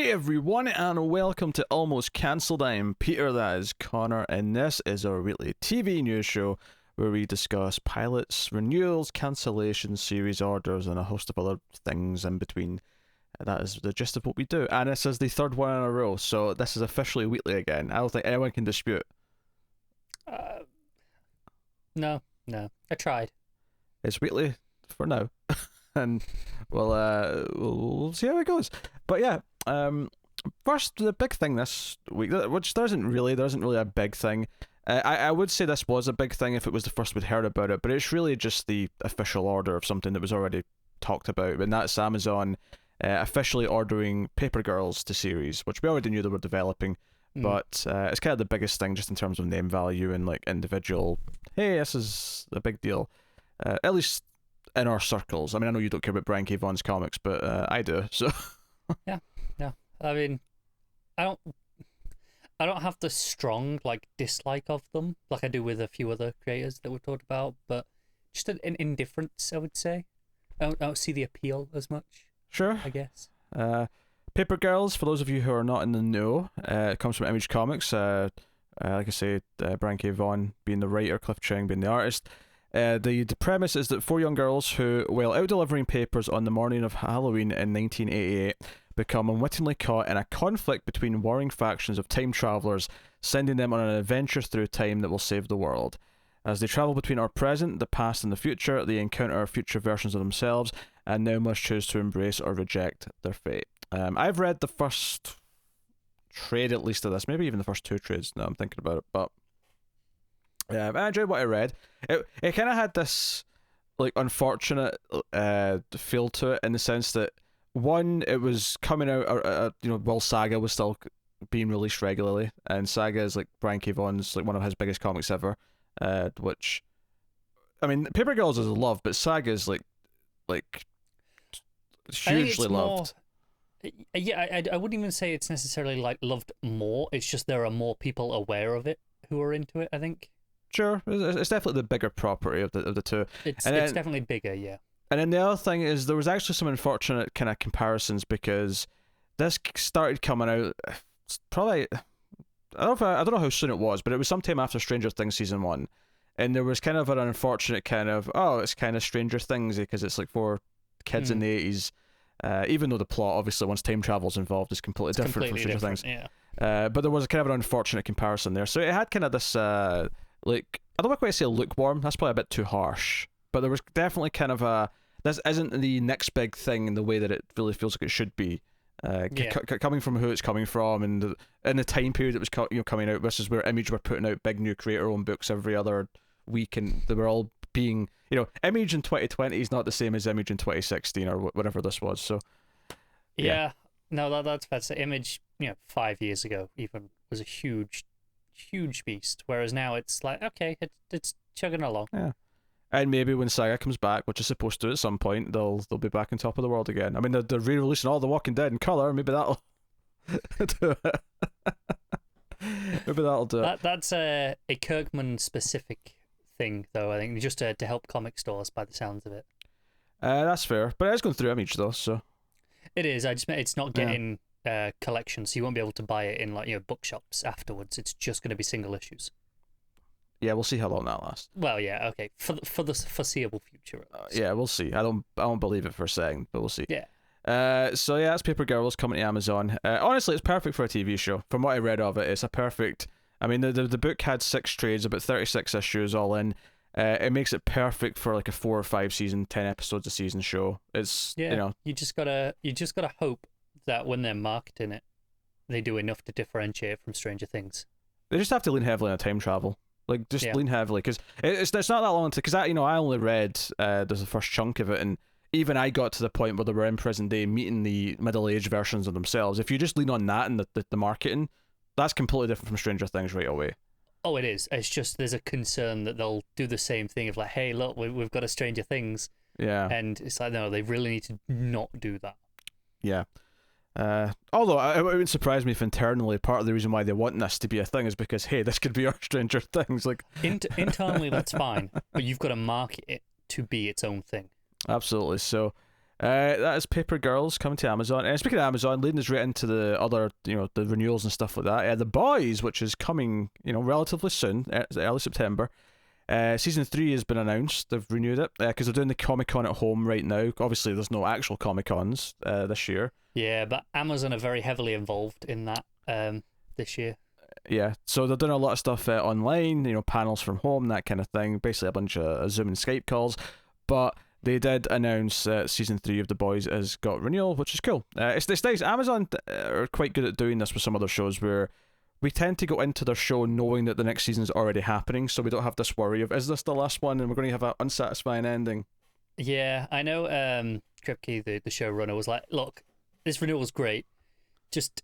Hey everyone, and welcome to Almost Cancelled. I'm Peter, that is Connor, and this is our weekly TV news show where we discuss pilots, renewals, cancellations, series orders, and a host of other things in between. That is the gist of what we do, and this is the third one in a row, so this is officially weekly again. I don't think anyone can dispute. No, I tried. It's weekly for now, and we'll see how it goes. But yeah. First, the big thing this week, which there isn't really a big thing. I would say this was a big thing if it was the first we'd heard about it, but it's really just the official order of something that was already talked about, and that's Amazon officially ordering Paper Girls to series, which we already knew they were developing, but it's kind of the biggest thing just in terms of name value and like individual, hey, this is a big deal, at least in our circles. I mean, I know you don't care about Brian K. Vaughan's comics, but I do, so... Yeah. I mean, I don't have the strong dislike of them like I do with a few other creators that we've talked about, but just an indifference, I would say. I don't see the appeal as much. Sure. I guess. Paper Girls, for those of you who are not in the know, it comes from Image Comics. Like I say, Brian K. Vaughan being the writer, Cliff Chang being the artist. The premise is that four young girls who, while out delivering papers on the morning of Halloween in 1988, become unwittingly caught in a conflict between warring factions of time travelers, sending them on an adventure through time that will save the world. As they travel between our present, the past, and the future, they encounter future versions of themselves, and now must choose to embrace or reject their fate. I've read the first trade, at least, of this, maybe even the first two trades, now I'm thinking about it, but I enjoyed what I read. It kind of had this unfortunate feel to it, in the sense that, one, it was coming out while Saga was still being released regularly, and Saga is Brian K. Vaughan's one of his biggest comics ever, which, I mean, Paper Girls is loved, but Saga is hugely loved. Yeah, I wouldn't even say it's necessarily loved more. It's just there are more people aware of it who are into it, I think. Sure, it's definitely the bigger property of the two. It's definitely bigger, yeah. And then the other thing is there was actually some unfortunate kind of comparisons, because this started coming out probably, I don't know how soon it was, but it was sometime after Stranger Things season 1, and there was kind of an unfortunate kind of, it's kind of Stranger Things because it's for kids in the 80s, even though the plot obviously once time travel's involved is completely different from Stranger Things. Yeah. But there was kind of an unfortunate comparison there, so it had kind of this I don't want to quite say lukewarm, that's probably a bit too harsh, but there was definitely kind of this isn't the next big thing in the way that it really feels like it should be. Coming from who it's coming from, and in the time period it was coming out. This is where Image were putting out big new creator-owned books every other week, and they were all being, Image in 2020 is not the same as Image in 2016 or whatever this was. So yeah. No, that's fair to say. Image, 5 years ago even was a huge beast, whereas now it's okay, it's chugging along. Yeah. And maybe when Saga comes back, which is supposed to at some point, they'll be back on top of the world again. I mean, they're re-releasing all The Walking Dead in colour. Maybe that'll do it. Maybe that'll do it. That's a Kirkman specific thing, though. I think just to help comic stores, by the sounds of it. That's fair, but it is going through Image though, so it is. I just meant it's not getting collections, so you won't be able to buy it in bookshops afterwards. It's just going to be single issues. Yeah, we'll see how long that lasts. Well, yeah, okay, for the foreseeable future. Yeah, we'll see. I don't believe it for a second, but we'll see. Yeah. So yeah, that's Paper Girls coming to Amazon. Honestly, it's perfect for a TV show. From what I read of it, it's a perfect. I mean, the book had 6 trades, about 36 issues all in. It makes it perfect for a 4 or 5 season, 10 episodes a season show. It's you just gotta hope that when they're marketing it, they do enough to differentiate from Stranger Things. They just have to lean heavily on time travel. Lean heavily, because it's not that long because I only read there's the first chunk of it, and even I got to the point where they were in present day meeting the middle-aged versions of themselves. If you just lean on that and the marketing, that's completely different from Stranger Things right away. Oh, it is. It's just there's a concern that they'll do the same thing of hey, look, we've got a Stranger Things. Yeah. And it's no, they really need to not do that. Yeah. Although it wouldn't surprise me if internally part of the reason why they want this to be a thing is because, hey, this could be our Stranger Things. Internally, that's fine, but you've got to market it to be its own thing. Absolutely. So That is Paper Girls coming to Amazon. And speaking of Amazon, leading us right into the other, the renewals and stuff like that. The Boys, which is coming, relatively soon, early September. Season 3 has been announced. They've renewed it because they're doing the Comic-Con at home right now. Obviously, there's no actual Comic-Cons this year. Yeah, but Amazon are very heavily involved in that this year. Yeah, so they're doing a lot of stuff online, panels from home, that kind of thing. Basically, a bunch of Zoom and Skype calls. But they did announce season 3 of The Boys has got renewal, which is cool. It's nice. Amazon are quite good at doing this with some other shows where we tend to go into their show knowing that the next season is already happening, so we don't have this worry of, is this the last one and we're going to have an unsatisfying ending? Yeah, I know Kripke, the showrunner, was like, look, this renewal is great. Just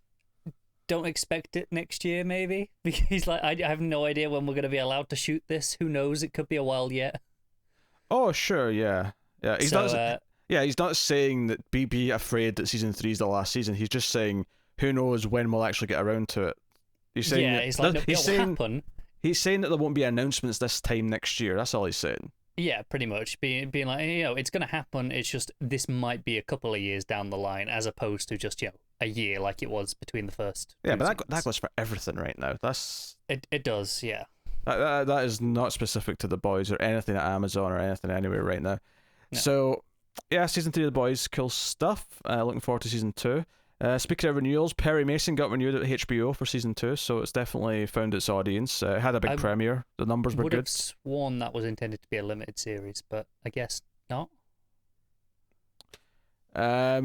don't expect it next year, maybe. Because he's like, I have no idea when we're going to be allowed to shoot this. Who knows? It could be a while yet. Oh, sure, yeah. Yeah, he's not saying that be afraid that season 3 is the last season. He's just saying, who knows when we'll actually get around to it. He's saying happen. He's saying that there won't be announcements this time next year. That's all he's saying. Yeah, pretty much. Being like, it's going to happen. It's just this might be a couple of years down the line, as opposed to just a year like it was between the first. Yeah, but that goes for everything right now. It does. Yeah. That is not specific to The Boys or anything at Amazon or anything anywhere right now. No. So yeah, season 3 of The Boys, cool stuff. Looking forward to season 2. Speaking of renewals, Perry Mason got renewed at HBO for season 2, so it's definitely found its audience. It had a big premiere. The numbers were good. I would have sworn that was intended to be a limited series, but I guess not. I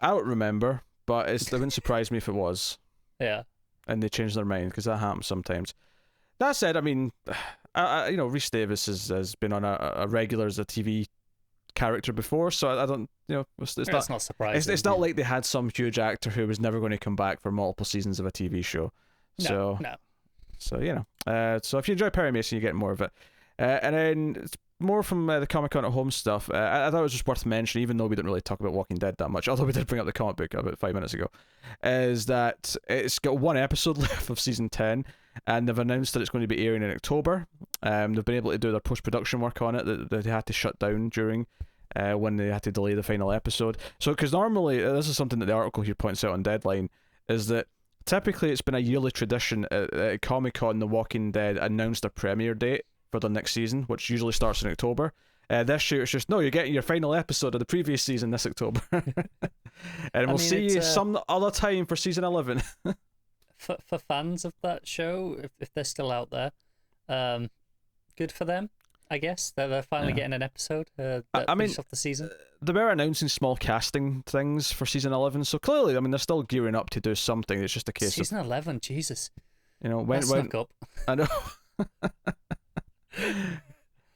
don't remember, but it wouldn't surprise me if it was. Yeah. And they changed their mind, because that happens sometimes. That said, I mean, Rhys Davis has been on a regular as a TV character before, so I don't, it's not surprising. It's not like they had some huge actor who was never going to come back for multiple seasons of a TV show. No. So so if you enjoy Perry Mason, you get more of it. And then it's more from the Comic-Con at home stuff. I thought it was just worth mentioning, even though we didn't really talk about Walking Dead that much, although we did bring up the comic book about 5 minutes ago, is that it's got one episode left of season 10, and they've announced that it's going to be airing in October. They've been able to do their post-production work on it that they had to shut down during when they had to delay the final episode. So, because normally, this is something that the article here points out on Deadline, is that typically it's been a yearly tradition at Comic-Con, The Walking Dead announced a premiere date for the next season, which usually starts in October. This year it's just, no, you're getting your final episode of the previous season this October. And we'll see you some other time for season 11. For fans of that show, if they're still out there, good for them, I guess. They're finally getting an episode off the season. They were announcing small casting things for season 11, so clearly, I mean, they're still gearing up to do something. It's just a case season 11, Jesus. When snuck up. I know.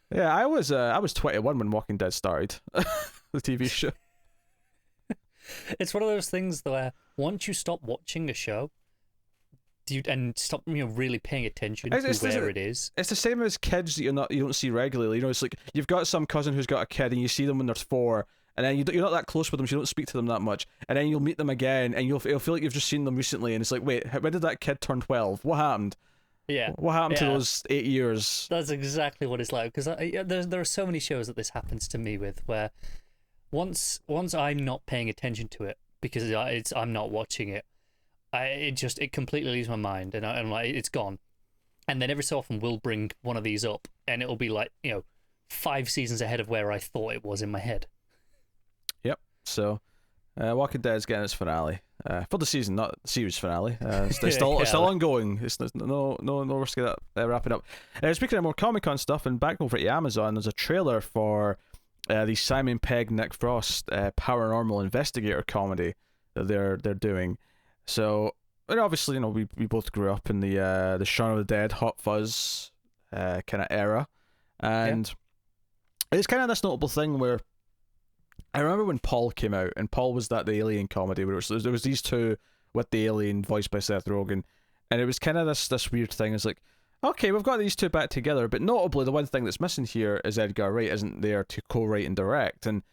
Yeah, I was 21 when Walking Dead started, the TV show. It's one of those things where once you stop watching a show, and stop really paying attention to where it is. It's the same as kids that you don't see regularly. It's like you've got some cousin who's got a kid, and you see them when they're 4, and then you're not that close with them, so you don't speak to them that much, and then you'll meet them again, and you'll feel like you've just seen them recently, and it's like, wait, when did that kid turn 12? What happened? Yeah. What happened to those 8 years? That's exactly what it's like, because there are so many shows that this happens to me with, where once I'm not paying attention to it because I'm not watching it, it completely leaves my mind, and I'm like, it's gone. And then every so often we'll bring one of these up, and it'll be like 5 seasons ahead of where I thought it was in my head. Yep. So, Walking Dead is getting its finale for the season, not the series finale. It's still ongoing. It's no risk of that wrapping up. Speaking of more Comic-Con stuff, and back over to Amazon, there's a trailer for the Simon Pegg, Nick Frost paranormal investigator comedy that they're doing. So, and obviously, we both grew up in the Shaun of the Dead, Hot Fuzz kind of era, and it's kind of this notable thing where I remember when Paul came out, and Paul was the alien comedy where there was these two with the alien voiced by Seth Rogen, and it was kind of this weird thing. It's like, okay, we've got these two back together, but notably the one thing that's missing here is Edgar Wright isn't there to co-write and direct. And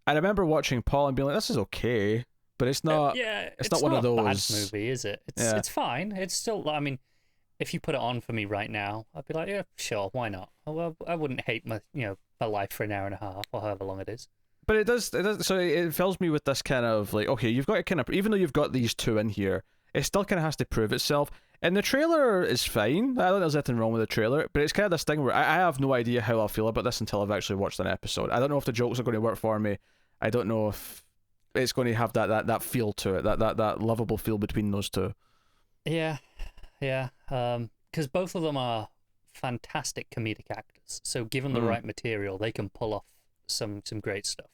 I remember watching Paul and being like, this is okay, but it's not. It's not one of those. It's not a bad movie, is it? It's fine. It's still. I mean, if you put it on for me right now, I'd be like, yeah, sure, why not? I wouldn't hate my life for an hour and a half or however long it is. But it does. It does. So it fills me with this kind of like, okay, you've got to kind of, even though you've got these two in here, it still kind of has to prove itself. And the trailer is fine. I don't think there's anything wrong with the trailer, but it's kind of this thing where I have no idea how I'll feel about this until I've actually watched an episode. I don't know if the jokes are going to work for me. I don't know if it's going to have that feel to it, that lovable feel between those two. Yeah. Because both of them are fantastic comedic actors. So given the right material, they can pull off some great stuff.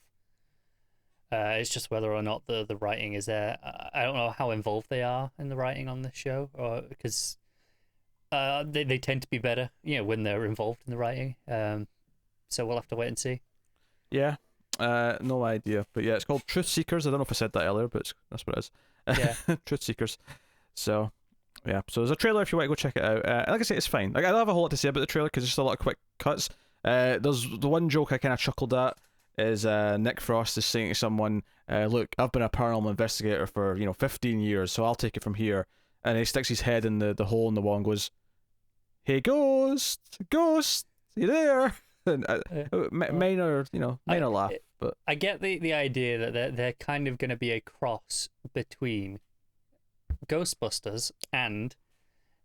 It's just whether or not the writing is there. I don't know how involved they are in the writing on this show, or because they tend to be better, when they're involved in the writing. So we'll have to wait and see. Yeah, no idea, but yeah, it's called Truth Seekers. I don't know if I said that earlier, but that's what it is. Yeah, Truth Seekers. So yeah, so there's a trailer if you want to go check it out. Like I say, it's fine. Like I don't have a whole lot to say about the trailer because there's just a lot of quick cuts. There's the one joke I kind of chuckled at. Is Nick Frost is saying to someone, look, I've been a paranormal investigator for 15 years, so I'll take it from here. And he sticks his head in the hole in the wall and goes, "Hey, ghost, you there?" And minor laugh, but I get the idea that they're kind of going to be a cross between Ghostbusters and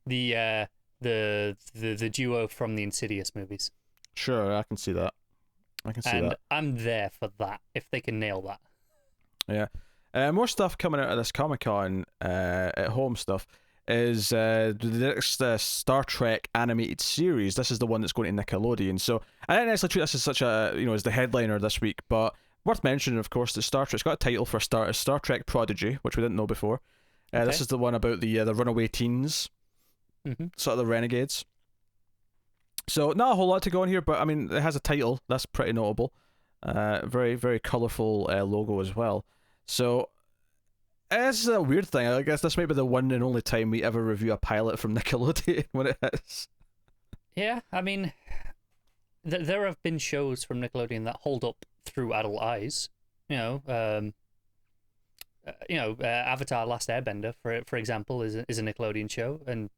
the duo from the Insidious movies. Sure, I can see that. And I'm there for that, if they can nail that. Yeah. More stuff coming out of this Comic-Con at home stuff is the next Star Trek animated series. This is the one that's going to Nickelodeon. So I didn't necessarily treat this as such a, as the headliner this week, but worth mentioning, of course, that Star Trek's got a title for Star Trek Prodigy, which we didn't know before. Okay. This is the one about the runaway teens, sort of the renegades. So not a whole lot to go on here, but I mean, it has a title. That's pretty notable. Very, very colourful logo as well. So it's a weird thing. I guess this might be the one and only time we ever review a pilot from Nickelodeon when it is. Yeah, I mean, there have been shows from Nickelodeon that hold up through adult eyes. Avatar: Last Airbender, for example, is a Nickelodeon show, and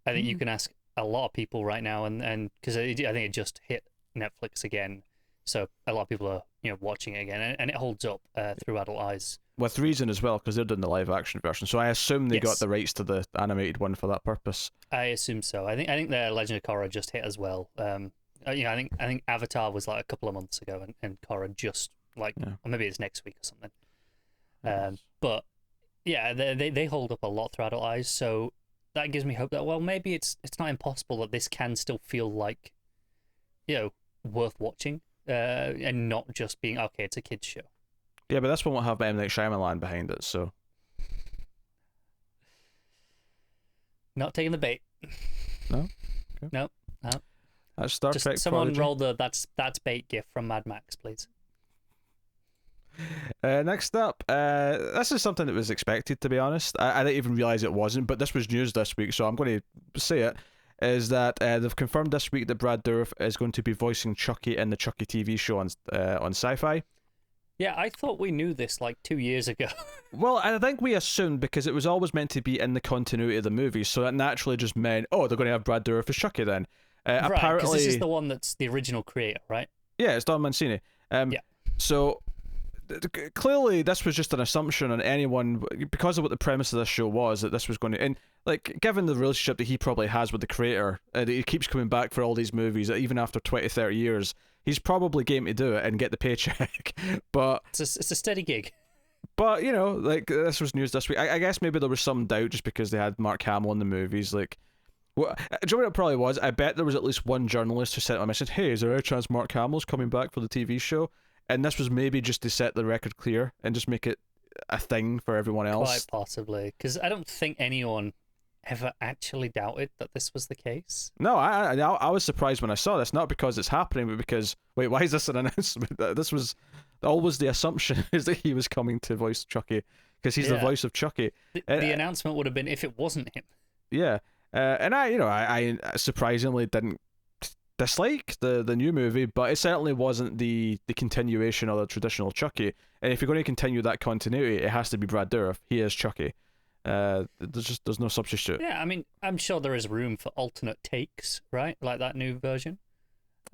I think you can ask a lot of people right now, and because I think it just hit Netflix again, so a lot of people are watching it again, and it holds up through adult eyes. With reason as well, because they're doing the live action version. So I assume they got the rights to the animated one for that purpose. I assume so. I think the Legend of Korra just hit as well. I think Avatar was like a couple of months ago, and Korra just or maybe it's next week or something. But yeah, they hold up a lot through adult eyes, so that gives me hope that maybe it's not impossible that this can still feel like worth watching, and not just being it's a kids show. Yeah, but this one won't have M. Night Shyamalan behind it, so not taking the bait. No. Okay. No. That's Star Trek. Someone Prodigy. roll the that's bait gif from Mad Max, please. Next up, this is something that was expected, to be honest. I didn't even realise it wasn't, but this was news this week, so I'm going to say it, is that they've confirmed this week that Brad Dourif is going to be voicing Chucky in the Chucky TV show on Sci-Fi. Yeah, I thought we knew this like 2 years ago. Well, I think we assumed because it was always meant to be in the continuity of the movie, so that naturally just meant, they're going to have Brad Dourif as Chucky then. Right, apparently, because this is the one that's the original creator, right? Yeah, it's Don Mancini. Yeah. So clearly this was just an assumption on anyone, because of what the premise of this show was, that this was going to, and like given the relationship that he probably has with the creator, that he keeps coming back for all these movies even after 20-30 years, he's probably game to do it and get the paycheck. But it's a steady gig. But this was news this week. I guess maybe there was some doubt just because they had Mark Hamill in the movies. Like, do you know what it probably was? I bet there was at least one journalist who sent a message, "Hey, is there a chance Mark Hamill's coming back for the TV show?" And this was maybe just to set the record clear and just make it a thing for everyone else. Quite possibly, because I don't think anyone ever actually doubted that this was the case. No, I was surprised when I saw this, not because it's happening, but because, wait, why is this an announcement? This was always the assumption, is that he was coming to voice Chucky, because he's the voice of Chucky. The announcement would have been if it wasn't him. Yeah, and I surprisingly didn't dislike the new movie, but it certainly wasn't the continuation of the traditional Chucky. And if you're going to continue that continuity, it has to be Brad Dourif. He is Chucky. There's no substitute. Yeah, I mean, I'm sure there is room for alternate takes, right? Like that new version.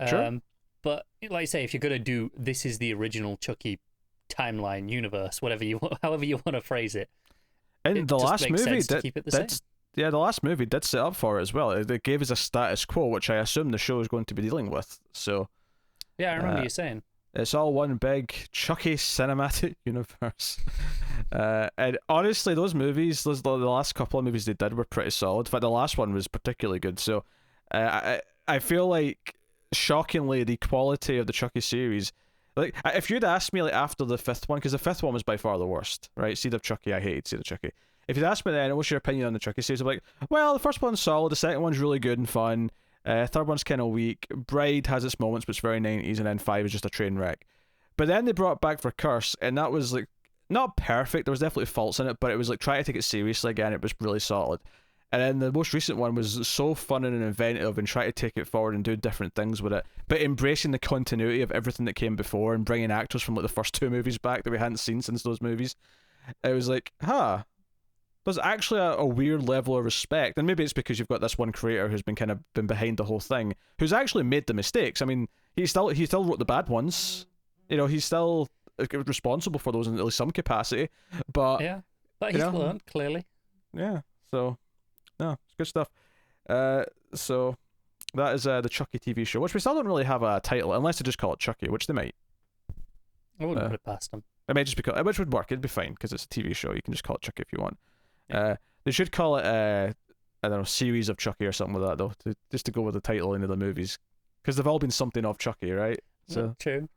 Sure. But like I say, if you're gonna do this is the original Chucky timeline universe, however you want to phrase it, And the just last makes movie sense to keep it the same. yeah, the last movie did set up for it as well. It gave us a status quo, which I assume the show is going to be dealing with. So Yeah, I remember you saying. it's all one big Chucky cinematic universe. And honestly, those movies, the last couple of movies they did were pretty solid. In fact, the last one was particularly good. So I feel like, shockingly, the quality of the Chucky series, like, if you'd asked me like after the fifth one, because the fifth one was by far the worst, right? Seed of Chucky, I hated Seed of Chucky. If you'd asked me then, what's your opinion on the Chucky series? I'm like, well, the first one's solid, the second one's really good and fun, third one's kind of weak, Bride has its moments, but it's very 90s, and then 5 is just a train wreck. But then they brought it back for Curse, and that was like, not perfect, there was definitely faults in it, but it was like, try to take it seriously again, it was really solid. And then the most recent one was so fun and inventive and try to take it forward and do different things with it, but embracing the continuity of everything that came before and bringing actors from like the first 2 movies back that we hadn't seen since those movies. It was like, there's actually a weird level of respect, and maybe it's because you've got this one creator who's been behind the whole thing, who's actually made the mistakes. I mean, he still wrote the bad ones. You know, he's still responsible for those in at least some capacity. But yeah, but he's learned clearly. Yeah, so no, it's good stuff. So that is the Chucky TV show, which we still don't really have a title, unless they just call it Chucky, which they might. I wouldn't put it past them. It might just be called, which would work. It'd be fine because it's a TV show. You can just call it Chucky if you want. They should call it I don't know, series of Chucky or something like that though, just to go with the title into the movies, because they've all been something of Chucky, right? So true.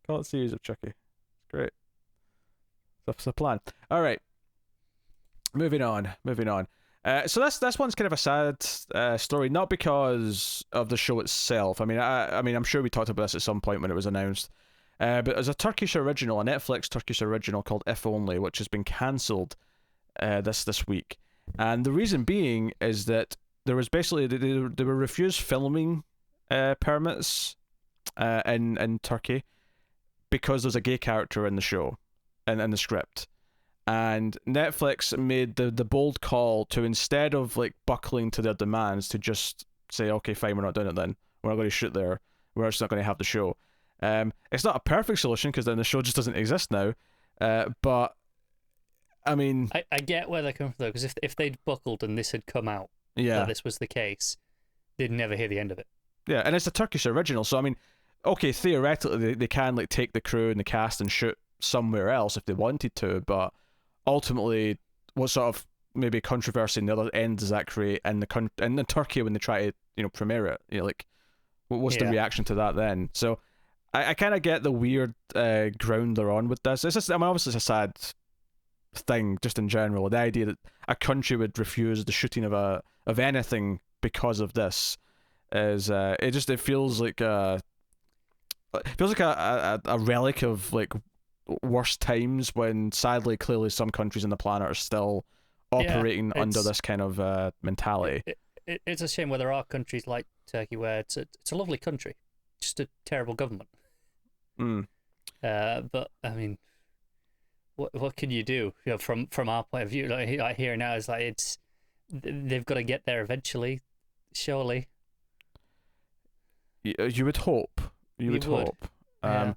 Call it series of Chucky. Great. That's the plan. All right. Moving on. So this one's kind of a sad story, not because of the show itself. I mean, I'm sure we talked about this at some point when it was announced. But there's a Turkish original, a Netflix Turkish original called If Only, which has been cancelled this week, and the reason being is that there was basically they were refused filming permits in Turkey because there's a gay character in the show and in the script, and Netflix made the bold call to, instead of like buckling to their demands, to just say, okay, fine, we're not doing it then, we're not going to shoot there, we're just not going to have the show. It's not a perfect solution because then the show just doesn't exist now, but I mean, I get where they're coming from though, because if they'd buckled and this had come out, yeah, that this was the case, they'd never hear the end of it. Yeah, and it's a Turkish original, so I mean, okay, theoretically they can like take the crew and the cast and shoot somewhere else if they wanted to, but ultimately, what sort of maybe controversy in the other end does that create in the Turkey when they try to premiere it? You know, like, what's the reaction to that then? So I kind of get the weird ground they're on with this. It's just, I mean, obviously it's a sad thing just in general, the idea that a country would refuse the shooting of anything because of this is it feels like a relic of like worst times, when sadly clearly some countries on the planet are still operating under this kind of mentality. It's a shame where there are countries like Turkey where it's a lovely country, just a terrible government. But I mean, what can you do? You know, from our point of view, like here now, it's like they've got to get there eventually, surely. You would hope. You would hope. Yeah.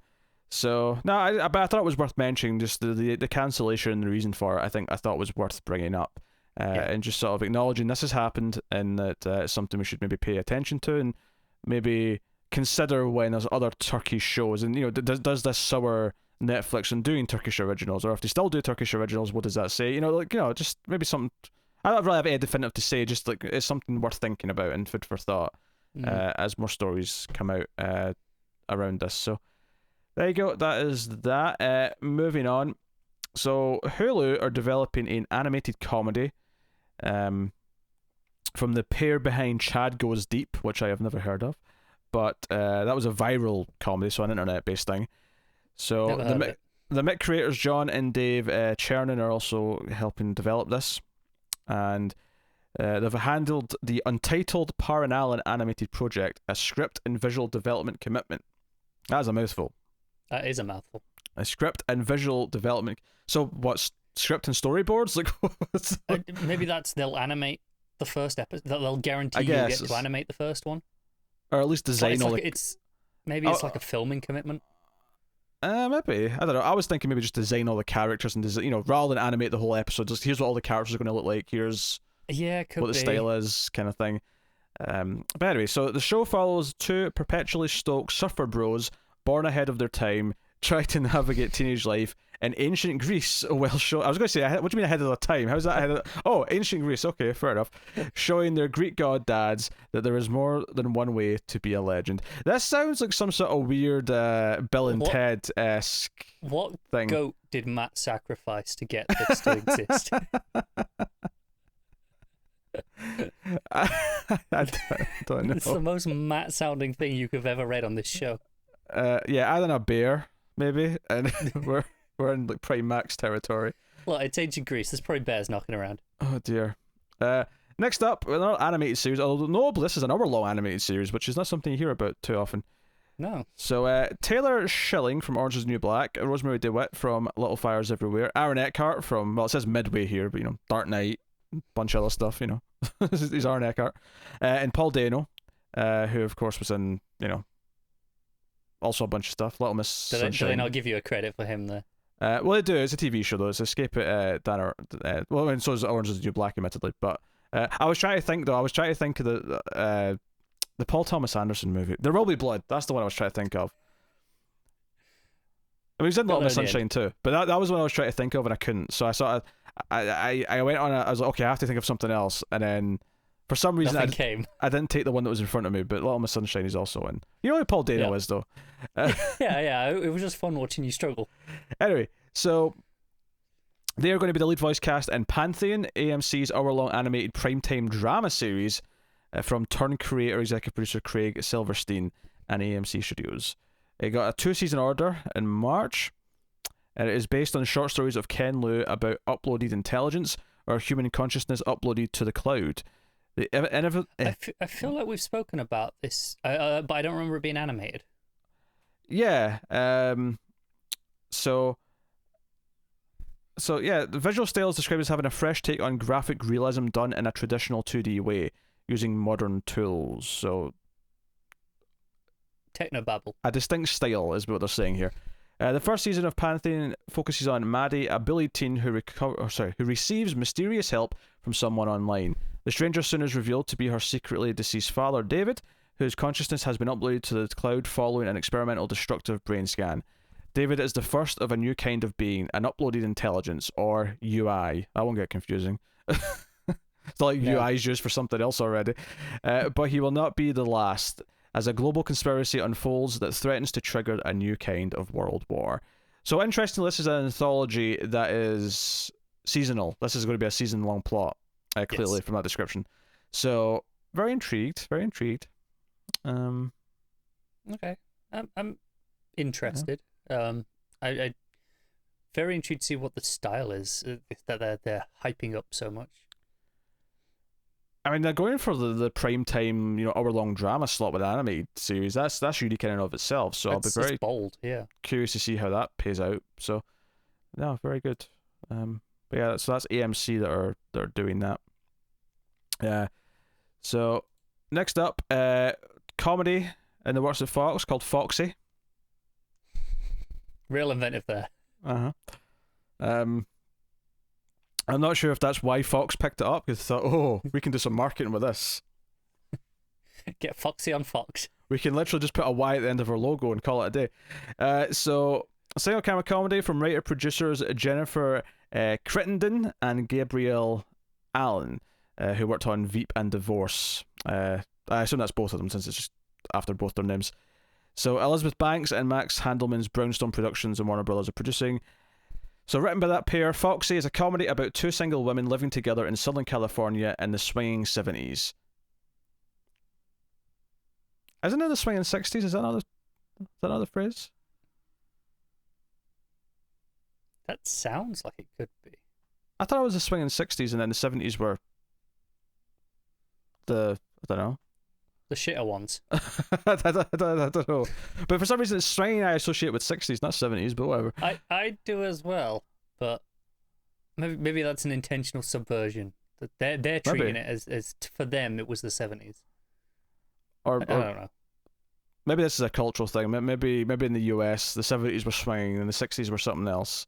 So no, but I thought it was worth mentioning, just the cancellation and the reason for it. I thought was worth bringing up, and just sort of acknowledging this has happened, and that it's something we should maybe pay attention to, and maybe consider when there's other Turkish shows, and does this sour Netflix and doing Turkish originals, or if they still do Turkish originals, what does that say? Just maybe something. I don't really have any definitive to say, just like it's something worth thinking about and food for thought as more stories come out around this. So there you go, that is that. Moving on, so Hulu are developing an animated comedy from the pair behind Chad Goes Deep, which I have never heard of, but that was a viral comedy, so an internet-based thing. So the Mick creators, John and Dave Chernin, are also helping develop this, and they've handled the untitled Paranallen animated project, a script and visual development commitment. That's a mouthful. That is a mouthful. A script and visual development. So what's script and storyboards? Like, maybe they'll animate the first episode. They'll guarantee you get to animate the first one, or at least design all. Maybe it's like a filming commitment. Maybe. I don't know. I was thinking maybe just design all the characters and rather than animate the whole episode, just here's what all the characters are going to look like. Here's could what the be. style is, kind of thing. But anyway, so the show follows two perpetually stoked surfer bros born ahead of their time, try to navigate teenage life in ancient Greece. I was going to say, what do you mean ahead of their time? How's that ahead of... Oh, ancient Greece. Okay, fair enough. Showing their Greek god dads that there is more than one way to be a legend. That sounds like some sort of weird Bill and Ted-esque What thing. goat did Matt sacrifice to get this to exist? I don't know. It's the most Matt-sounding thing you could have ever read on this show. Yeah, add in a bear, maybe, and we're in like prime Max territory. Look, it's ancient Greece. There's probably bears knocking around. Oh dear. Next up, another animated series. Although notably, this is an hour-long animated series, which is not something you hear about too often. No. So Taylor Schilling from Orange Is the New Black, Rosemary DeWitt from Little Fires Everywhere, Aaron Eckhart from, well, it says Midway here, but Dark Knight, bunch of other stuff. He's Aaron Eckhart, and Paul Dano, who of course was in also a bunch of stuff. Little Miss Sunshine. Do they not give you a credit for him there? Well, they do. It's a TV show though. It's Escape at Danner. Well, and so is Orange Is the New Black, admittedly. But I was trying to think though. I was trying to think of the Paul Thomas Anderson movie. There Will Be Blood. That's the one I was trying to think of. I mean, he's in Little Miss Sunshine too, but that was what I was trying to think of, and I couldn't. So I sort of, I went on. I was like, okay, I have to think of something else, and then for some reason I didn't take the one that was in front of me. But Little Miss Sunshine is also in. You know who Paul Dano is though. Yeah. It was just fun watching you struggle. Anyway, so they are going to be the lead voice cast in Pantheon, AMC's hour-long animated primetime drama series from Turn creator, executive producer Craig Silverstein and AMC Studios. It got a 2-season order in March, and it is based on short stories of Ken Liu about uploaded intelligence or human consciousness uploaded to the cloud. I feel like we've spoken about this, but I don't remember it being animated. Yeah. So yeah, the visual style is described as having a fresh take on graphic realism done in a traditional 2D way using modern tools. So technobabble. A distinct style is what they're saying here. The first season of Pantheon focuses on Maddie, a bullied teen who receives mysterious help from someone online. The stranger soon is revealed to be her secretly deceased father, David, whose consciousness has been uploaded to the cloud following an experimental destructive brain scan. David is the first of a new kind of being, an uploaded intelligence, or UI. That won't get confusing. It's not like UI is used for something else already. But he will not be the last, as a global conspiracy unfolds that threatens to trigger a new kind of world war. So interestingly, this is an anthology that is seasonal. This is going to be a season-long plot, clearly from that description. So very intrigued. Okay, I'm interested. Yeah. I very intrigued to see what the style is that they're hyping up so much. I mean, they're going for the prime time, hour-long drama slot with an animated series. That's unique in and of itself. So I'll be very bold, curious to see how that pays out. So, no, very good. But yeah, so that's AMC that are doing that. Yeah. So next up, comedy in the works of Fox called Foxy. Real inventive there. I'm not sure if that's why Fox picked it up, because they thought, we can do some marketing with this. Get Foxy on Fox. We can literally just put a Y at the end of our logo and call it a day. So, a single camera comedy from writer-producers Jennifer Crittenden and Gabrielle Allen, who worked on Veep and Divorce. I assume that's both of them, since it's just after both their names. So, Elizabeth Banks and Max Handelman's Brownstone Productions and Warner Brothers are producing. So, written by that pair, Foxy is a comedy about two single women living together in Southern California in the swinging 70s. Isn't it the swinging 60s? Is that another phrase? That sounds like it could be. I thought it was the swinging 60s and then the 70s were I don't know. The shitter ones. I don't know. But for some reason, it's swinging I associate with 60s, not 70s, but whatever. I do as well, but maybe that's an intentional subversion. That they're treating it as for them, it was the 70s. Or I don't know. maybe this is a cultural thing. Maybe in the US the 70s were swinging and the 60s were something else.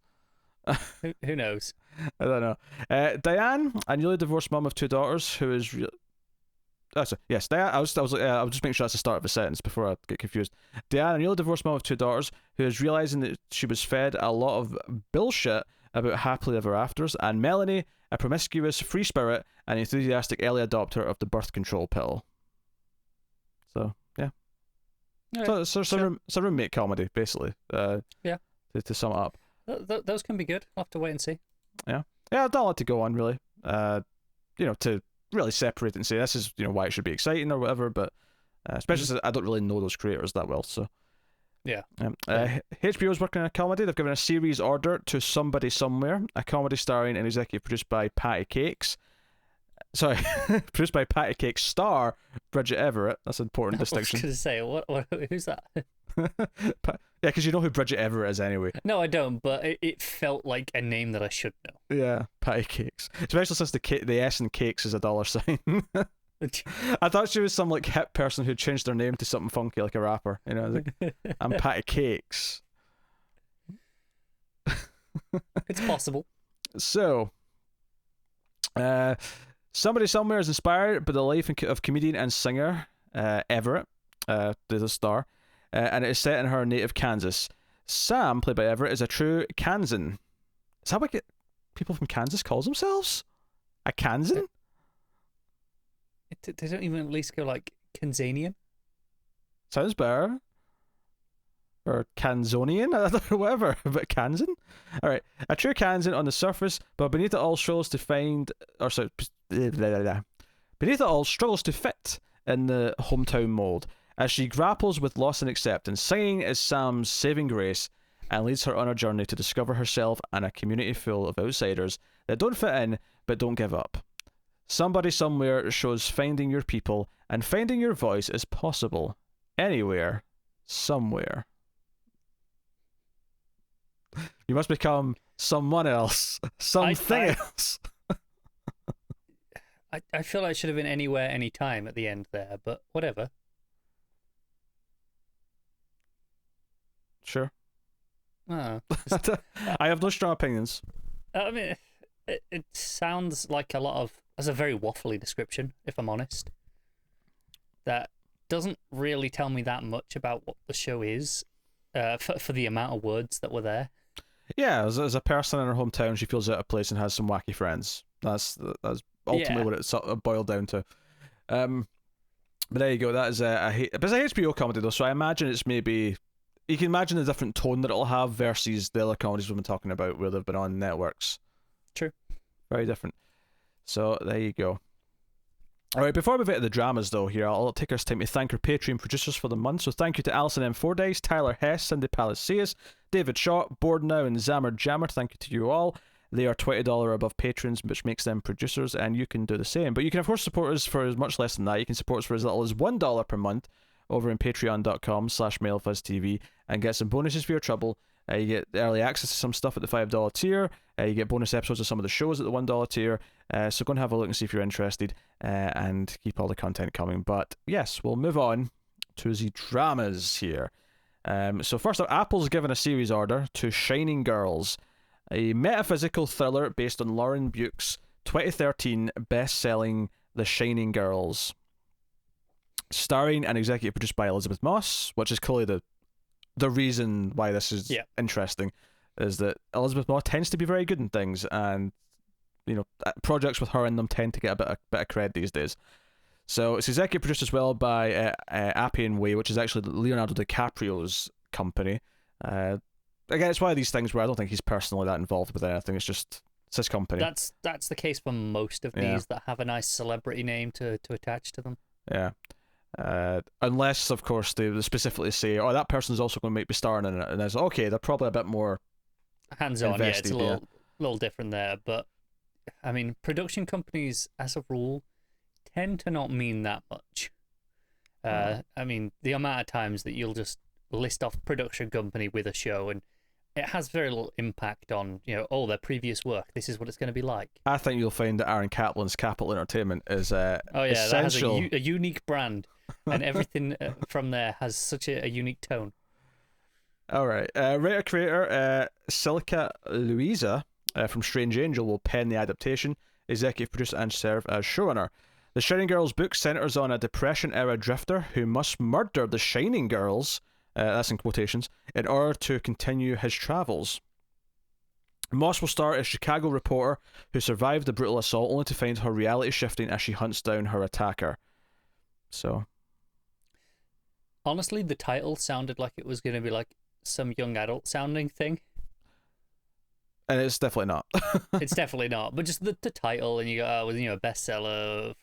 Who knows? I don't know. Diane, a newly divorced mum of two daughters, who is yes, Diane. I was just making sure that's the start of a sentence before I get confused. Diane, a newly divorced mum of two daughters, who is realizing that she was fed a lot of bullshit about happily ever afters, and Melanie, a promiscuous free spirit and enthusiastic early adopter of the birth control pill. So yeah, Right, so it's a roommate comedy basically. Yeah. To sum it up. Those can be good. I'll have to wait and see. Yeah, I don't like to go on really. To really separate it and say this is why it should be exciting or whatever, but especially since I don't really know those creators that well, so Yeah. HBO's working on a comedy. They've given a series order to Somebody Somewhere, a comedy starring and executive produced by Patty Cakes. Sorry, produced by Patty Cakes star Bridget Everett. That's an important distinction. I was going to say, what? Who's that? Yeah, because you know who Bridget Everett is anyway. No, I don't, but it felt like a name that I should know. Yeah, Patty Cakes. Especially since the S in Cakes is a dollar sign. I thought she was some like hip person who changed their name to something funky like a rapper. Like, I'm Patty Cakes. It's possible. So, Somebody Somewhere is inspired by the life of comedian and singer Everett, the star, and it is set in her native Kansas. Sam, played by Everett, is a true Kansan. Is that what people from Kansas calls themselves? A Kansan? They don't even at least go like Kansanian. Sounds better. Or Kanzonian? I don't know, whatever. But Kansan? Alright. A true Kansan on the surface, but beneath it all struggles to find... Or sorry... Beneath it all struggles to fit in the hometown mold. As she grapples with loss and acceptance, singing is Sam's saving grace and leads her on a journey to discover herself and a community full of outsiders that don't fit in but don't give up. Somebody Somewhere shows finding your people and finding your voice is possible. Anywhere. Somewhere. You must become someone else. Something else. I feel like it should have been anywhere, anytime at the end there, but whatever. Sure. Oh, I have no strong opinions. I mean, it sounds like that's a very waffly description, if I'm honest. That doesn't really tell me that much about what the show is, for the amount of words that were there. Yeah, as a person in her hometown, she feels out of place and has some wacky friends. That's ultimately what it sort of boiled down to. But there you go. That is but it's a HBO comedy though, so I imagine it's maybe you can imagine the different tone that it'll have versus the other comedies we've been talking about where they've been on networks. True. Very different. So there you go. Alright, before we move into the dramas though here, I'll take our time to thank our Patreon producers for the month. So thank you to Alison M. Fordyce, Tyler Hess, Cindy Palacios, David Shaw, Board Now, and Zammer Jammer. Thank you to you all. They are $20 or above patrons, which makes them producers, and you can do the same. But you can, of course, support us for as much less than that. You can support us for as little as $1 per month over in patreon.com/MailFuzzTV and get some bonuses for your trouble. You get early access to some stuff at the $5 tier. You get bonus episodes of some of the shows at the $1 tier. So go and have a look and see if you're interested, and keep all the content coming. But yes, we'll move on to the dramas here. So first up, Apple's given a series order to Shining Girls, a metaphysical thriller based on Lauren Buke's 2013 best-selling The Shining Girls, starring and executive produced by Elizabeth Moss, which is clearly the reason why this is interesting, is that Elizabeth Moss tends to be very good in things, and projects with her in them tend to get a bit of cred these days. So it's executive produced as well by Appian Way, which is actually Leonardo DiCaprio's company. Again, it's one of these things where I don't think he's personally that involved with anything. It's his company. That's the case for most of these that have a nice celebrity name to attach to them. Yeah. Unless, of course, they specifically say, "Oh, that person's also going to be starring in it," and it's okay. They're probably a bit more hands-on. Yeah, it's a little different there. But I mean, production companies, as a rule, tend to not mean that much. I mean, the amount of times that you'll just list off production company with a show and it has very little impact on, their previous work. This is what it's going to be like. I think you'll find that Aaron Kaplan's Capital Entertainment is essential. That has a unique brand. and everything from there has such a unique tone. All right. Writer creator Silica Louisa from Strange Angel will pen the adaptation, executive produce, and serve as showrunner. The Shining Girls book centers on a Depression-era drifter who must murder the Shining Girls, that's in quotations, in order to continue his travels. Moss will star as Chicago reporter who survived the brutal assault only to find her reality shifting as she hunts down her attacker. So, honestly, the title sounded like it was going to be like some young adult sounding thing. And it's definitely not. It's definitely not. But just the title, and you go, oh, a bestseller.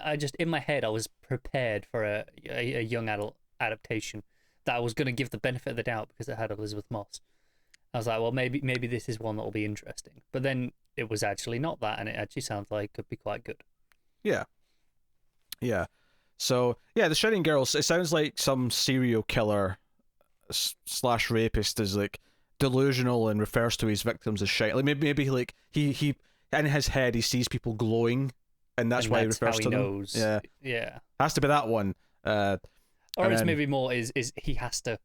I just, in my head, I was prepared for a young adult adaptation that I was going to give the benefit of the doubt because it had Elizabeth Moss. I was like, well, maybe this is one that will be interesting. But then it was actually not that, and it actually sounds like it could be quite good. Yeah. Yeah. So, yeah, the Shining Girls, it sounds like some serial killer / rapist is like delusional and refers to his victims as shiny. Like maybe like he in his head he sees people glowing, and that's why he refers to them. Knows. Yeah. Has to be that one. Or it's maybe more is he has to,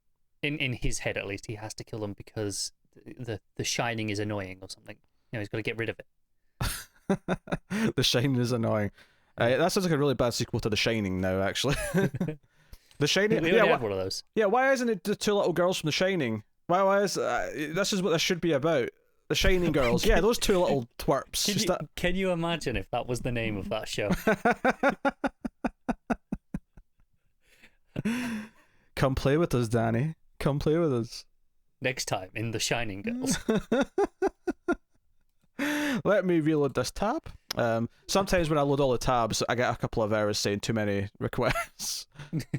in his head at least, he has to kill them because the Shining is annoying or something. He's got to get rid of it. The Shining is annoying. That sounds like a really bad sequel to The Shining now, actually. The Shining. We already have one of those. Yeah, why isn't it the two little girls from The Shining? Why is this is what this should be about? The Shining Girls. Yeah, those two little twerps. Can you imagine if that was the name of that show? Come play with us, Danny. Come play with us. Next time in The Shining Girls. Let me reload this tab. Sometimes when I load all the tabs, I get a couple of errors saying too many requests.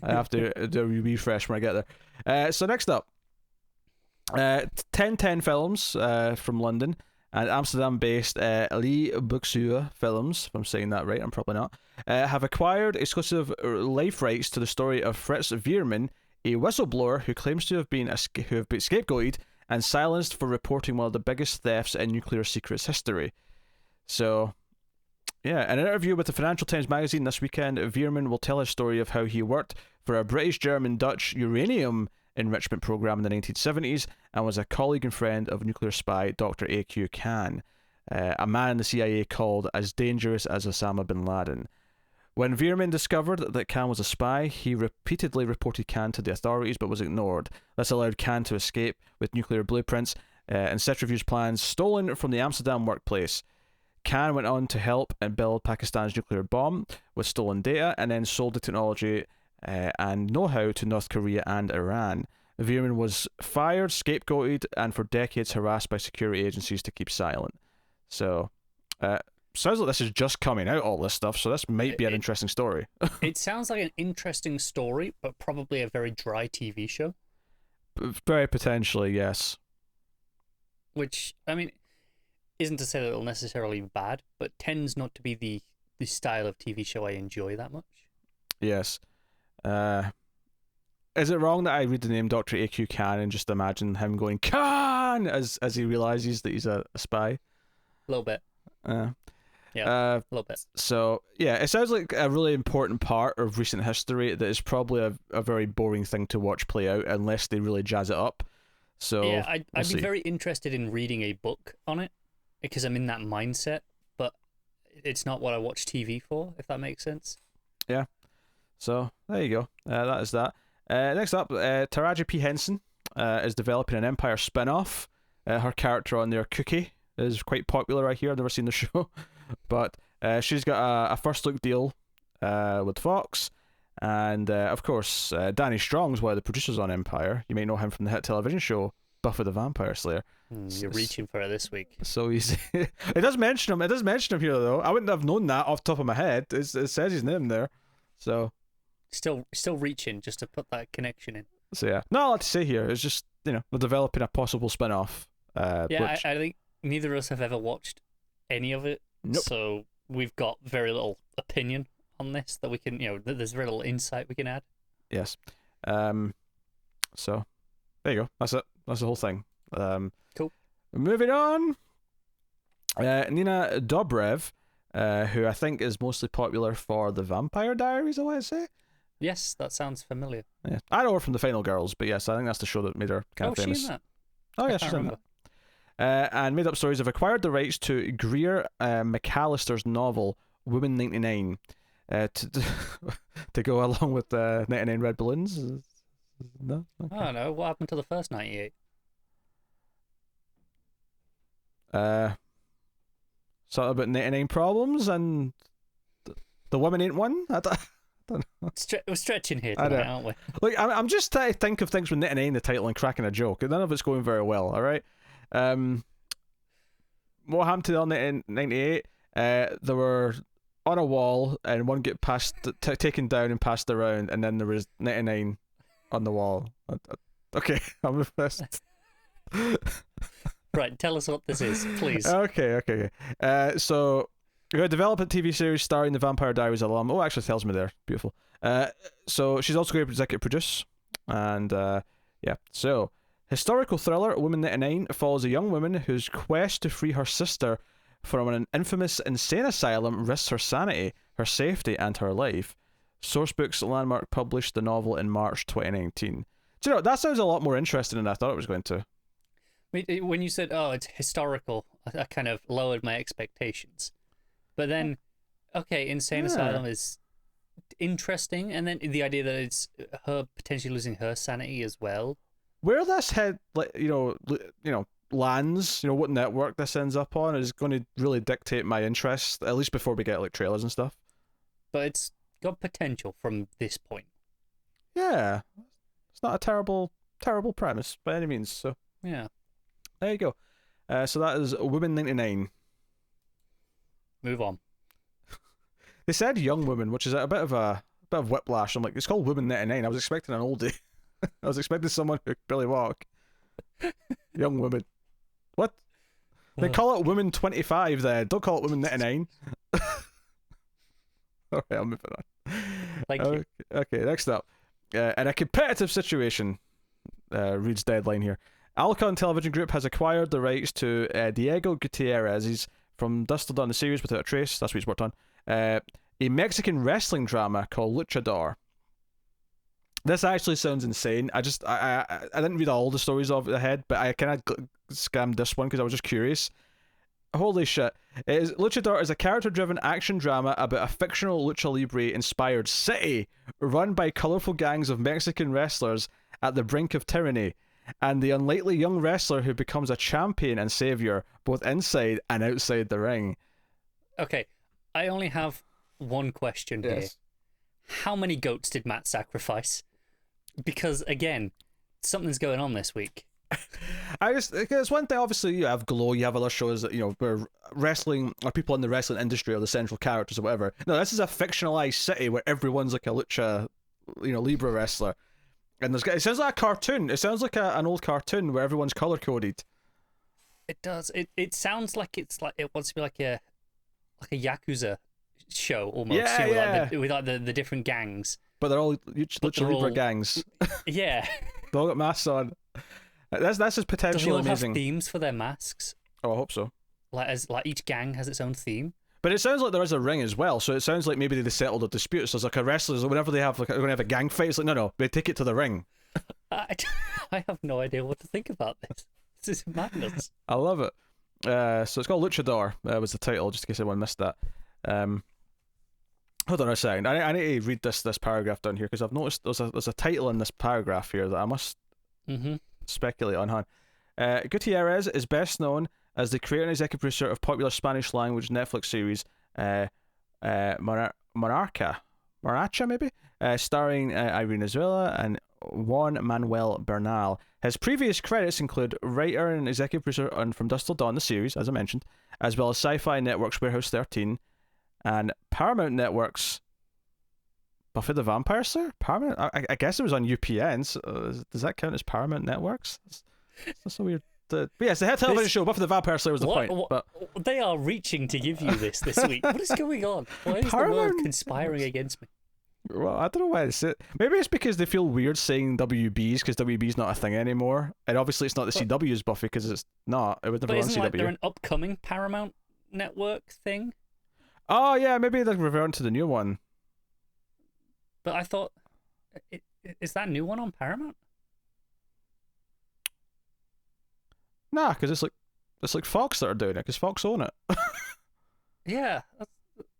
I have to do a refresh when I get there. So next up, 1010 Films from London and Amsterdam-based Lee Buxua Films, if I'm saying that right, I'm probably not, have acquired exclusive life rights to the story of Fritz Veerman, a whistleblower who claims to have been scapegoated and silenced for reporting one of the biggest thefts in nuclear secrets history. So, yeah, in an interview with the Financial Times magazine this weekend, Veerman will tell his story of how he worked for a British, German, Dutch uranium enrichment program in the 1970s and was a colleague and friend of nuclear spy Dr. A.Q. Khan, a man in the CIA called as dangerous as Osama bin Laden. When Veerman discovered that Khan was a spy, he repeatedly reported Khan to the authorities but was ignored. This allowed Khan to escape with nuclear blueprints and Centrifuge plans stolen from the Amsterdam workplace. Khan went on to help and build Pakistan's nuclear bomb with stolen data and then sold the technology and know-how to North Korea and Iran. Veerman was fired, scapegoated, and for decades harassed by security agencies to keep silent. So, sounds like this is just coming out, all this stuff, so this might be an interesting story. It sounds like an interesting story, but probably a very dry TV show. Very potentially, yes. Which, I mean, isn't to say that it'll necessarily be bad, but tends not to be the style of TV show I enjoy that much. Yes. Is it wrong that I read the name Dr. A.Q. Khan and just imagine him going, Khan, as he realizes that he's a spy? A little bit. Yeah, a little bit. So, yeah, it sounds like a really important part of recent history that is probably a very boring thing to watch play out unless they really jazz it up. So, yeah, I'd be very interested in reading a book on it because I'm in that mindset, but it's not what I watch TV for, if that makes sense. Yeah. So, there you go. That is that. Next up, Taraji P. Henson is developing an Empire spin-off. Her character on there, Cookie, is quite popular, I hear. I've never seen the show. But she's got a first look deal with Fox. And, of course, Danny Strong's one of the producers on Empire. You may know him from the hit television show Buffy the Vampire Slayer. You're reaching for it this week. So easy. It does mention him. It does mention him here, though. I wouldn't have known that off the top of my head. It says his name there. So... Still reaching just to put that connection in. So yeah, not a lot to say here. It's just, we're developing a possible spin-off. I think neither of us have ever watched any of it. Nope. So we've got very little opinion on this that we can, there's very little insight we can add. Yes. So there you go. That's it. That's the whole thing. Cool. Moving on. Nina Dobrev, who I think is mostly popular for the Vampire Diaries, I want to say. Yes, that sounds familiar. Yeah, I know her from the Final Girls, but yes, I think that's the show that made her kind of She in famous. that? Oh I yeah, can't she's in remember. that. And Made Up Stories have acquired the rights to Greer McAllister's novel Woman 99 to to go along with 99 Red Balloons. No, I okay. don't know. What happened to the first 98? Uh, Something about 99 problems and the woman ain't one. I don't know. We're stretching here I tonight, don't. aren't we? Look, I'm just trying to think of things with 99 in the title and cracking a joke. None of it's going very well. All right. What happened to the 98? They were on a wall and one get taken down and passed around, and then there was 99 on the wall. Okay, I'm this. Right, tell us what this is, please. Okay. So we're going to develop a TV series starring the Vampire Diaries alum. Oh, actually tells me there. Beautiful. So she's also going to executive produce. And yeah, so historical thriller Woman 99 follows a young woman whose quest to free her sister from an infamous insane asylum risks her sanity, her safety, and her life. Sourcebooks Landmark published the novel in March 2019. Do you know, that sounds a lot more interesting than I thought it was going to. When you said, "Oh, it's historical," I kind of lowered my expectations. But then, okay, Insane Asylum is interesting, and then the idea that it's her potentially losing her sanity as well. Where this head, like lands, what network this ends up on is going to really dictate my interest, at least before we get like trailers and stuff. But it's got potential from this point. Yeah, it's not a terrible premise by any means. So yeah, there you go. So that is Woman 99. Move on. They said young woman, which is a bit of whiplash. I'm like, it's called Woman 99. I was expecting an oldie. I was expecting someone who could barely walk. Young woman. What? Then call it Woman 25 then. Don't call it Woman 99. Alright, I'll move it on. Thank you. Okay, next up. In a competitive situation, reads Deadline here, Alcon Television Group has acquired the rights to Diego Gutierrez's From Dusk Till Dawn, the series Without a Trace, that's what he's worked on, a Mexican wrestling drama called Luchador. This actually sounds insane. I didn't read all the stories off the head, but I kind of scammed this one because I was just curious. Holy shit. Luchador is a character-driven action drama about a fictional lucha libre-inspired city run by colorful gangs of Mexican wrestlers at the brink of tyranny, and the unlikely young wrestler who becomes a champion and savior both inside and outside the ring. Okay, I only have one question here. How many goats did Matt sacrifice? Because, again, something's going on this week. It's one thing, obviously, you have Glow, you have other shows that, where wrestling, or people in the wrestling industry are the central characters or whatever. No, this is a fictionalized city where everyone's like a lucha, Libra wrestler. And it sounds like a cartoon. It sounds like an old cartoon where everyone's color-coded. It does. It sounds like it wants to be like a Yakuza show almost. Yeah. With the different gangs. But they're all lucha Libra gangs. Yeah. They all got masks on. This is potentially Do they all amazing. have themes for their masks? Oh, I hope so. Like each gang has its own theme. But it sounds like there is a ring as well, so it sounds like maybe they settled a dispute. So it's like a wrestlers, whenever they have, they're going to have a gang fight, it's like, no, they take it to the ring. I have no idea what to think about this. This is madness. I love it. So it's called Luchador, was the title, just in case anyone missed that. Hold on a second. I need to read this paragraph down here, because I've noticed there's a title in this paragraph here that I must speculate on. Gutierrez is best known as the creator and executive producer of popular Spanish language Netflix series Monarcha maybe, starring Irene Azuela and Juan Manuel Bernal. His previous credits include writer and executive producer on From Dusk Till Dawn, the series, as I mentioned, as well as Sci-Fi Network's Warehouse 13 and Paramount Network's Buffy the Vampire Slayer? Paramount? I guess it was on UPN. So, does that count as Paramount Networks? That's so weird. But yes, the head television show Buffy the Vampire Slayer was the point. But they are reaching to give you this week. What is going on? Why is the world conspiring against me? Well, I don't know why it's it. Maybe it's because they feel weird saying WBs because WB's not a thing anymore, and obviously it's not the CW's Buffy because it's not. It would never but on isn't CW. Like they're an upcoming Paramount Network thing? Oh yeah, maybe they're reverting to the new one. But I thought Is that a new one on Paramount? Nah, because it's like Fox that are doing it, because Fox own it. Yeah,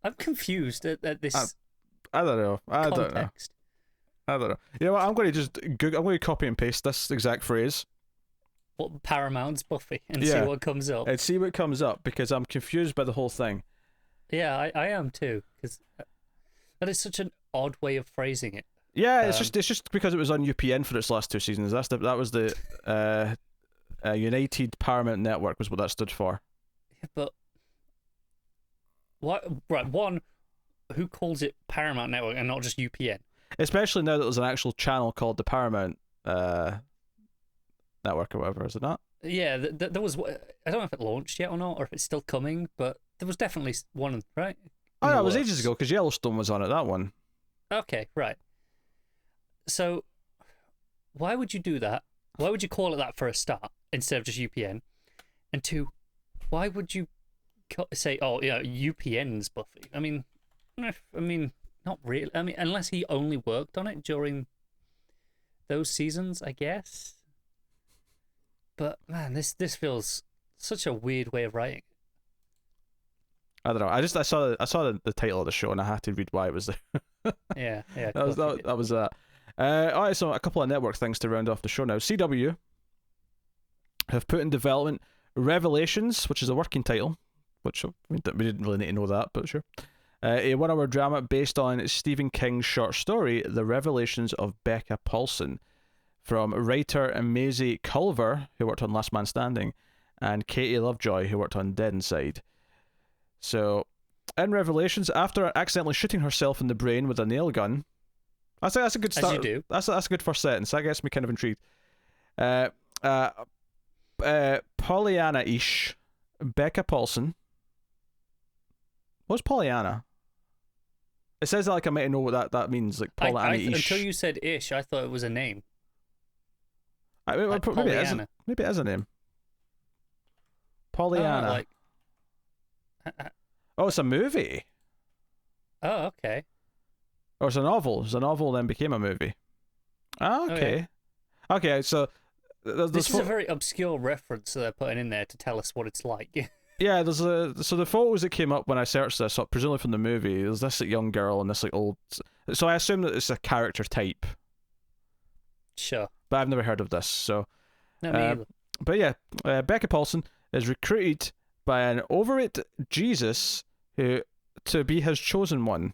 I'm confused at this I don't know. I don't know. context. I don't know. You know what? I'm going to just Google, I'm going to copy and paste this exact phrase. What Paramount's Buffy and see Yeah. what comes up. And see what comes up, because I'm confused by the whole thing. Yeah, I am too, because that is such an odd way of phrasing it. Yeah, it's just because it was on UPN for its last 2 seasons. That was the United Paramount Network was what that stood for. Yeah, but what? Right, one, who calls it Paramount Network and not just UPN? Especially now that there's an actual channel called the Paramount Network or whatever, is it not? Yeah, there was. I don't know if it launched yet or not, or if it's still coming, but there was definitely one, right? Oh, In no, the it was works. ages ago, because Yellowstone was on it, that one. Okay, right. So, why would you do that? Why would you call it that for a start instead of just UPN? And two, why would you say, "Oh, yeah, UPN's Buffy"? I mean, not really. I mean, unless he only worked on it during those seasons, I guess. But man, this feels such a weird way of writing. I don't know. I saw the title of the show and I had to read why it was there. Yeah. That was that. All right, so a couple of network things to round off the show now. CW have put in development Revelations, which is a working title, which we didn't really need to know that, but sure. A 1-hour drama based on Stephen King's short story, The Revelations of Becca Paulson, from writer Maisie Culver, who worked on Last Man Standing, and Katie Lovejoy, who worked on Dead Inside. So, in Revelations, after accidentally shooting herself in the brain with a nail gun, that's a good start. As you do. That's a good first sentence. That gets me kind of intrigued. Pollyanna-ish Becca Paulson. What's Pollyanna? It says like I might know what that means, like Pollyanna-ish. Until you said "ish," I thought it was a name. Maybe Pollyanna. Maybe it is a name. Pollyanna. Oh, it's a movie. Oh, okay. Or it's a novel. It's a novel, then became a movie. Okay. Okay, so this is a very obscure reference that they're putting in there to tell us what it's like. Yeah, so the photos that came up when I searched this, presumably from the movie, there's this like young girl and this like old. So I assume that it's a character type. Sure. But I've never heard of this. So, No, me either. but yeah, Becca Paulson is recruited by an overweight Jesus to be his chosen one.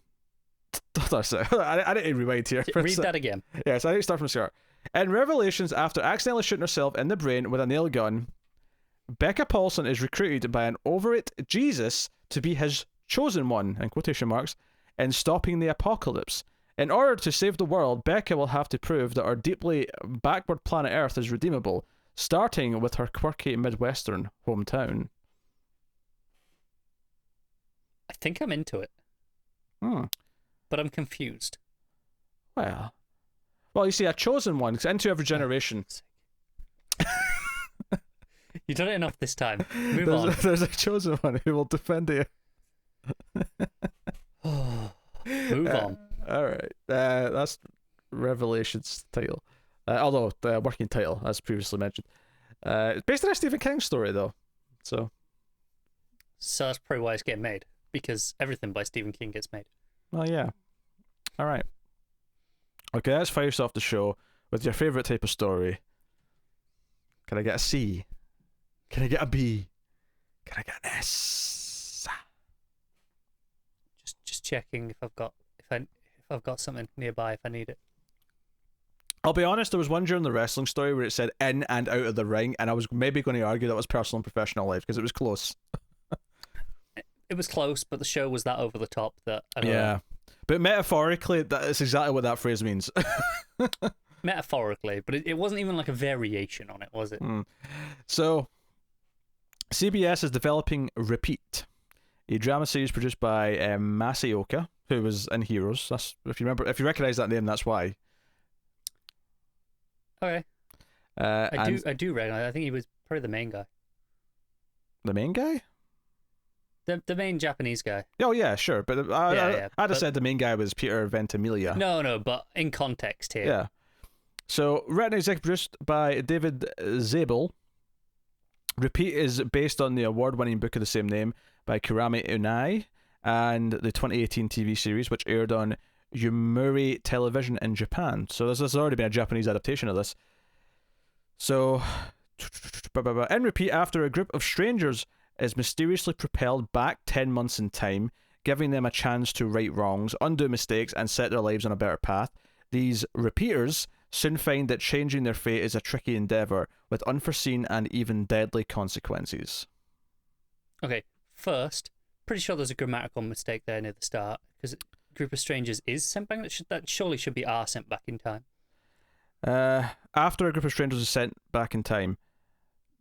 That's it. I need to rewind here. Read that again. Yes, I need to start from the start. In Revelations, after accidentally shooting herself in the brain with a nail gun, Becca Paulson is recruited by an overweight Jesus to be his chosen one, in quotation marks, in stopping the apocalypse. In order to save the world, Becca will have to prove that our deeply backward planet Earth is redeemable, starting with her quirky Midwestern hometown. I think I'm into it. But I'm confused. Well, you see, a chosen one, because into every generation. You've done it enough this time. Move on. There's a chosen one who will defend you. Move on. All right. That's Revelations title. Although the working title, as previously mentioned. It's based on a Stephen King story, though. So that's probably why it's getting made. Because everything by Stephen King gets made. Well, yeah. All right. Okay, let's fire off the show with your favourite type of story. Can I get a C? Can I get a B? Can I get an S? Just checking if I've got something nearby if I need it. I'll be honest, there was one during the wrestling story where it said in and out of the ring, and I was maybe going to argue that was personal and professional life because it was close. It was close, but the show was that over the top that I don't know. But metaphorically, that's exactly what that phrase means. Metaphorically, but it wasn't even like a variation on it, was it? So, CBS is developing Repeat, a drama series produced by Masaoka, who was in Heroes. That's if you recognize that name, that's why. Okay. I do recognize. I think he was probably the main guy. The main guy? The main Japanese guy. Oh yeah, sure, but I'd have said the main guy was Peter Ventimiglia. No, but in context here. Yeah. So, written and executive produced by David Zabel. Repeat is based on the award-winning book of the same name by Kurami Unai and the 2018 TV series, which aired on Yomiuri Television in Japan. So there's already been a Japanese adaptation of this. So, in Repeat, after a group of strangers is mysteriously propelled back 10 months in time, giving them a chance to right wrongs, undo mistakes, and set their lives on a better path, these repeaters soon find that changing their fate is a tricky endeavour with unforeseen and even deadly consequences. Okay, first, pretty sure there's a grammatical mistake there near the start, because group of strangers is sent back. That surely should be are sent back in time. After a group of strangers is sent back in time.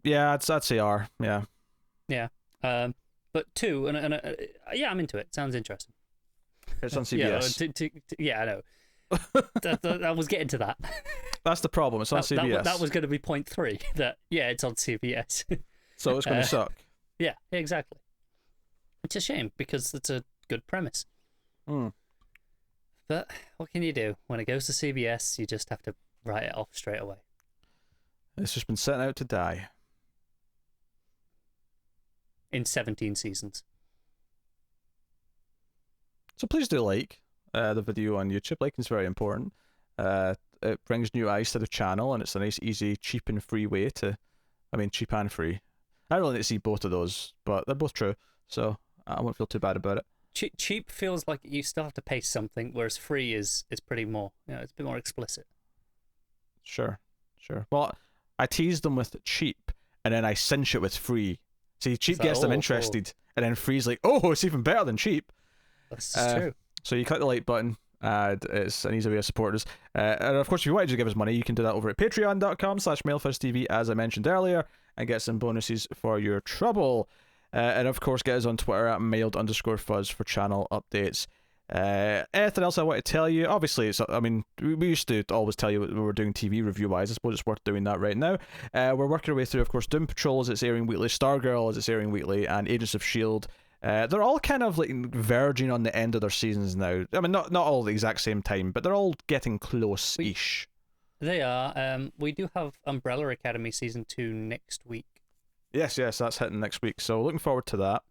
Yeah, I'd say are. Yeah. Yeah. But two, and yeah, I'm into it. Sounds interesting. It's on CBS. Yeah, I know. I was getting to that. That's the problem. It's on CBS. That was going to be point 3. That it's on CBS. So it's going to suck. Yeah, exactly. It's a shame because it's a good premise. But what can you do? When it goes to CBS, you just have to write it off straight away. It's just been sent out to die. In 17 seasons. So please do like the video on YouTube. Liking is very important. It brings new eyes to the channel, and it's a nice, easy, cheap and free way to... I mean, cheap and free. I really need to see both of those, but they're both true, so I won't feel too bad about it. Cheap feels like you still have to pay something, whereas free is pretty more... it's a bit more explicit. Sure. Well, I tease them with cheap, and then I cinch it with free. See, cheap gets them interested, and then free's like, oh, it's even better than cheap. That's true. So you click the like button, and it's an easy way to support us. And of course, if you wanted to give us money, you can do that over at patreon.com/MailFuzzTV, as I mentioned earlier, and get some bonuses for your trouble. And of course, get us on Twitter at mailed_fuzz for channel updates. Anything else I want to tell you? Obviously, we used to always tell you what we were doing TV review-wise. I suppose it's worth doing that right now. We're working our way through, of course, Doom Patrol as it's airing weekly, Stargirl as it's airing weekly, and Agents of S.H.I.E.L.D. They're all kind of like verging on the end of their seasons now. I mean, not all at the exact same time, but they're all getting close-ish. They are. We do have Umbrella Academy Season 2 next week. Yes, that's hitting next week. So looking forward to that,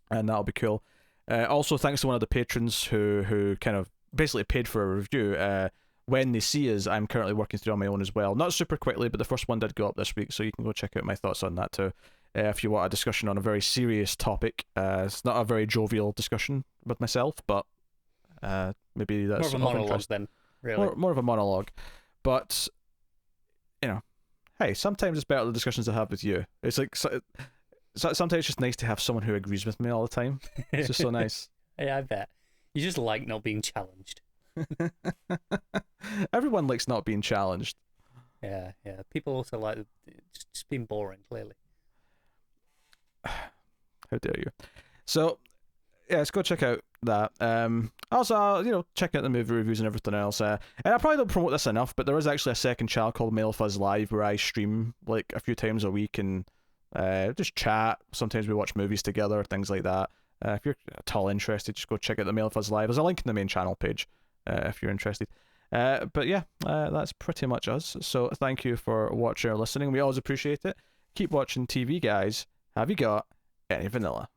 and that'll be cool. Also, thanks to one of the patrons who kind of basically paid for a review. When they see us, I'm currently working through on my own as well. Not super quickly, but the first one did go up this week, so you can go check out my thoughts on that too. If you want a discussion on a very serious topic, it's not a very jovial discussion with myself, but maybe that's more of a monologue then, really. More of a monologue, but hey, sometimes it's better the discussions I have with you. It's like sometimes it's just nice to have someone who agrees with me all the time. It's just so nice. Yeah, I bet. You just like not being challenged. Everyone likes not being challenged. Yeah. People also like just being boring, clearly. How dare you? So, yeah, let's go check out that. Also, check out the movie reviews and everything else. And I probably don't promote this enough, but there is actually a second channel called Mail Fuzz Live where I stream like a few times a week and just chat. Sometimes we watch movies together, things like that. If you're at all interested, just go check out the Mail Fuzz Live. There's a link in the main channel page if you're interested. But yeah, that's pretty much us. So thank you for watching or listening. We always appreciate it. Keep watching TV, guys. Have you got any vanilla?